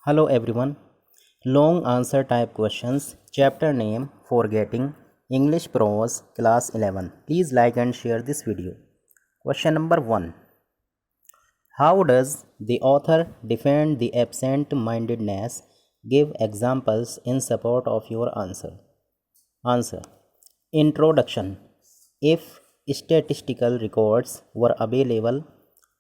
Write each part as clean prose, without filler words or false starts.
Hello everyone. Long answer type questions. Chapter name Forgetting. English Prose Class 11. Please like and share this video. Question number 1. How does the author defend the absent mindedness? Give examples in support of your answer. Answer. Introduction. If statistical records were available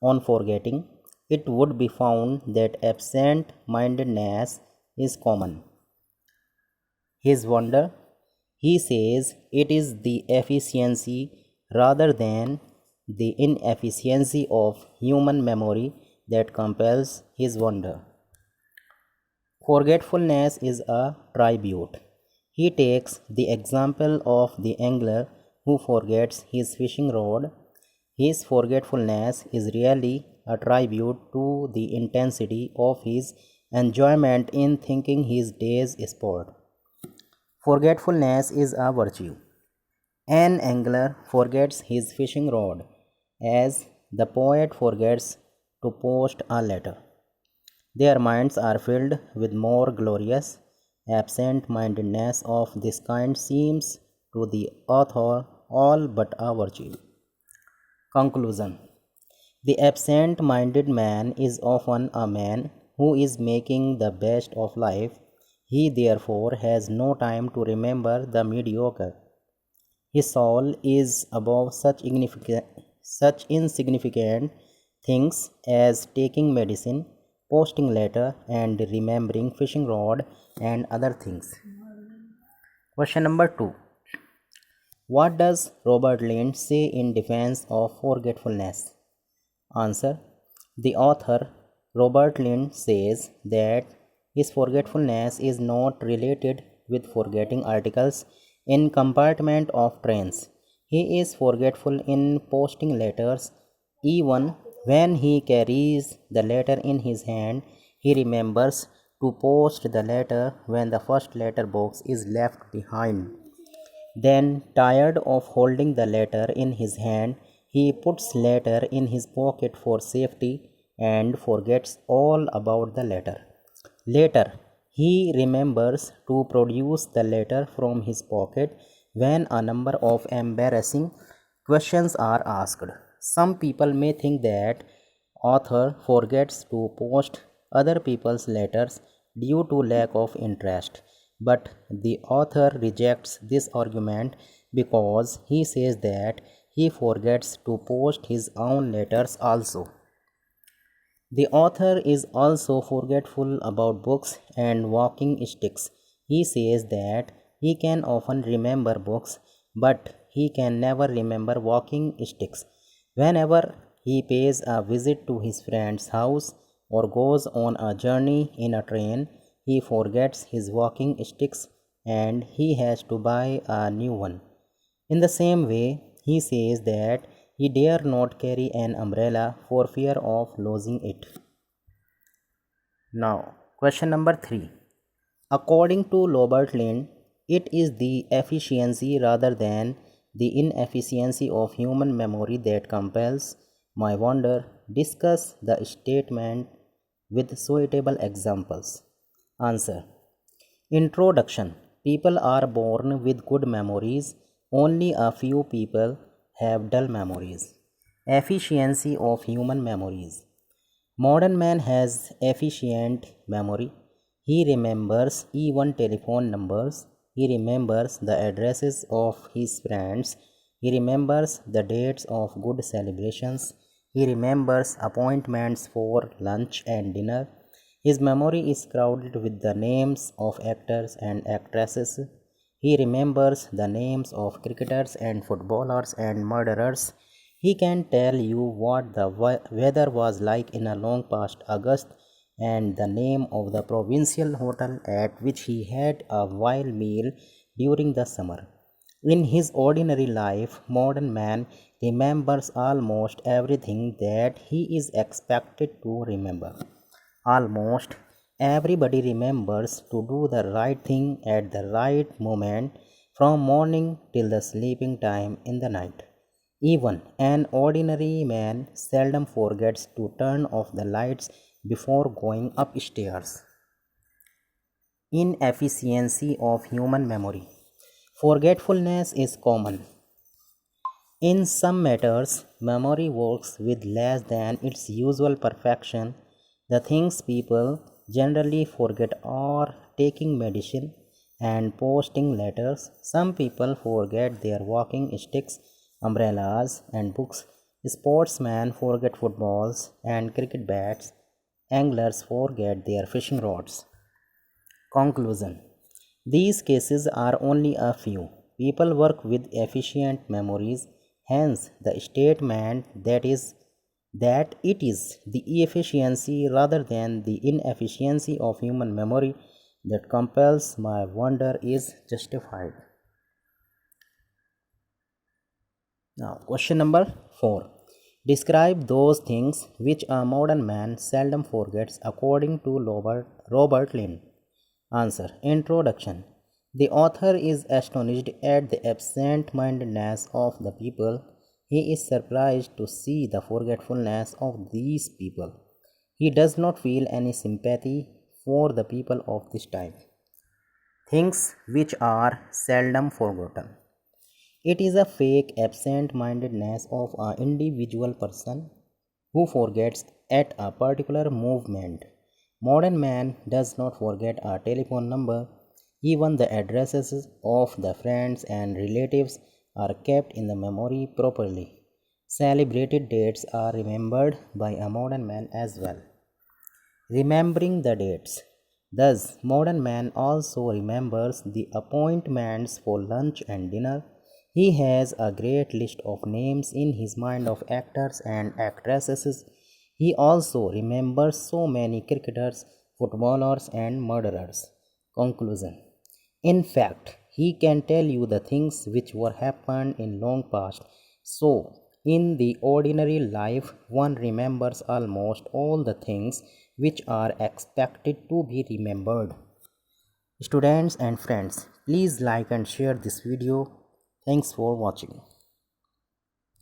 on forgetting, it would be found that absent mindedness is common. His wonder, he says it is the efficiency rather than the inefficiency of human memory that compels his wonder. Forgetfulness is a tribute. He takes the example of the angler who forgets his fishing rod. His forgetfulness is really a tribute to the intensity of his enjoyment in thinking his day's sport. Forgetfulness is a virtue. An angler forgets his fishing rod as the poet forgets to post a letter. Their minds are filled with more glorious. Absent mindedness of this kind seems to the author all but a virtue. Conclusion. The absent minded man is often a man who is making the best of life. He therefore has no time to remember the mediocre. His soul is above such insignificant things as taking medicine, posting letter, and remembering fishing rod and other things. Question number 2. What does Robert Lind say in defense of forgetfulness? Answer. The author Robert Lind says that his forgetfulness is not related with forgetting articles in compartment of trains. He is forgetful in posting letters. Even when he carries the letter in his hand, he remembers to post the letter when the first letter box is left behind. Then, tired of holding the letter in his hand, he puts letter in his pocket for safety and forgets all about the letter. Later, he remembers to produce the letter from his pocket when a number of embarrassing questions are asked. Some people may think that author forgets to post other people's letters due to lack of interest, but the author rejects this argument because he says that he forgets to post his own letters also. The author is also forgetful about books and walking sticks. He says that he can often remember books, but he can never remember walking sticks. Whenever he pays a visit to his friend's house or goes on a journey in a train, he forgets his walking sticks and he has to buy a new one. In the same way, he says that he dare not carry an umbrella for fear of losing it. Now, question number 3. According to Robert Lind, it is the efficiency rather than the inefficiency of human memory that compels my wonder. Discuss the statement with suitable examples. Answer. Introduction. People are born with good memories. Only a few people have dull memories. Efficiency of human memories. Modern man has efficient memory. He remembers even telephone numbers. He remembers the addresses of his friends. He remembers the dates of good celebrations. He remembers appointments for lunch and dinner. His memory is crowded with the names of actors and actresses. He remembers the names of cricketers and footballers and murderers. He can tell you what the weather was like in a long past August and the name of the provincial hotel at which he had a vile meal during the summer. In his ordinary life, modern man remembers almost everything that he is expected to remember. Almost everybody remembers to do the right thing at the right moment from morning till the sleeping time in the night. Even an ordinary man seldom forgets to turn off the lights before going upstairs. Inefficiency of human memory. Forgetfulness is common. In some matters, memory works with less than its usual perfection. The things people generally forget are taking medicine and posting letters. Some people forget their walking sticks, umbrellas, and books. Sportsmen forget footballs and cricket bats. Anglers forget their fishing rods. Conclusion. These cases are only a few. People work with efficient memories, hence the statement that it is the efficiency rather than the inefficiency of human memory that compels my wonder is justified. Now, question number 4. Describe those things which a modern man seldom forgets according to Robert Lynn. Answer. Introduction. The author is astonished at the absent mindedness of the people. He is surprised to see the forgetfulness of these people. He does not feel any sympathy for the people of this time. Things which are seldom forgotten. It is a fake absent mindedness of an individual person who forgets at a particular movement. Modern man does not forget a telephone number. Even the addresses of the friends and relatives are kept in the memory properly. Celebrated dates are remembered by a modern man as well. Remembering the dates. Thus, modern man also remembers the appointments for lunch and dinner. He has a great list of names in his mind of actors and actresses. He also remembers so many cricketers, footballers, and murderers. Conclusion. In fact, he can tell you the things which were happened in long past. So, in the ordinary life, one remembers almost all the things which are expected to be remembered. Students and friends, please like and share this video. Thanks for watching.